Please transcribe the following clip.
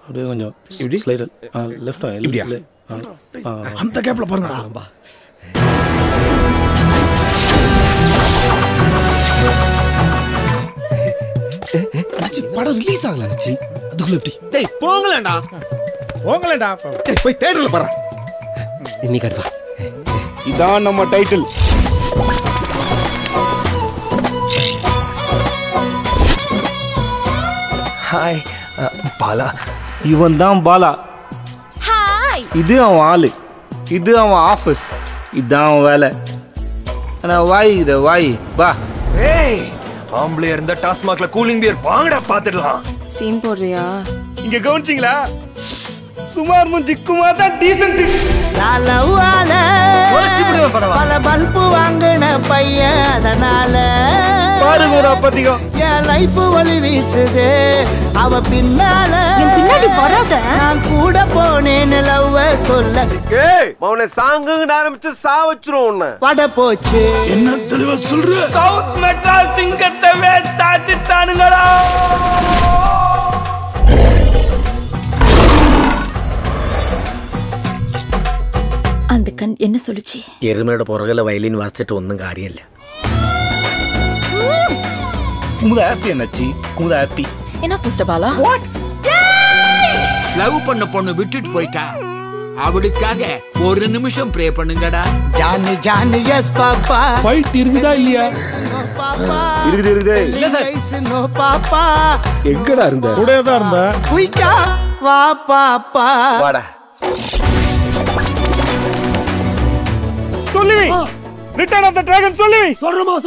அப்படியே கொஞ்சம் இப்படி ஸ்லைடர் லெஃப்ட் இப்படியா அந்த கேப்ல பாருங்கடா அண்ணாச்சி படம் ரிலீஸ் ஆகல அண்ணாச்சி அதுக்குள்ள எப்படி டேய் போங்களேடா டேய் போய் தியேட்டர்ல பாரு நீ கடுவா இதான் நம்ம டைட்டில் ஹாய் பாலா இவன் தான் பாலா ஹாய் இது அவன் ஆளு இது அவன் ஆஃபீஸ் இதான் அவன் வேலை ஆனா வாய் பா ஏய் ஆம்பளை இருந்த டாஸ்மாக்ல கூலிங் பியர் வாங்கடா பாத்துடலாம் சீன் போடுறியா இங்க கவனிச்சிங்களா சுமார் முஞ்சிக்குமார் தான் டீசன்ட் பல பல்பு வாங்கின பையன் அதனால பாருங்க ஒரு அப்பதிகம் என் லைஃப் வழி வீசுது அவ பின்னால பின்னாடி வராத நான் கூட போனேன்னு லவ் சொல்ல ஏய் மௌன சாங்குன்னு ஆரம்பிச்சு சாவச்சிரும் உன்னை பட போச்சு என்ன தெளிவா சொல்ற சவுத் மெட்ராஸ் சிங்கத்தை வேட்டாச்சிட்டானுங்களா அந்த கண் என்ன சொல்லுச்சு எருமையோட புறகுல வயலின் வாசிச்சிட்டு ஒன்றும் காரியம் இல்லை குமுத ஹாப்பி அண்ணாச்சி குமுத ஹாப்பி என்ன ஃபர்ஸ்ட் பாலா லவ் பண்ண பொண்ணு விட்டுட்டு போயிட்டா அவளுக்காக ஒரு நிமிஷம் ப்ரே பண்ணுங்கடா Johnny Johnny yes papa fight இருக்குதா இல்லையா பாப்பா இருக்குது இல்ல சார் நோ பாப்பா எங்கடா இருந்த கூடவே தான் இருந்த குயிக்கா வா பாப்பா வாடா சொல்லுவி ரிட்டர்ன் ஆஃப் தி டிராகன் சொல்லுவி சொல்றமா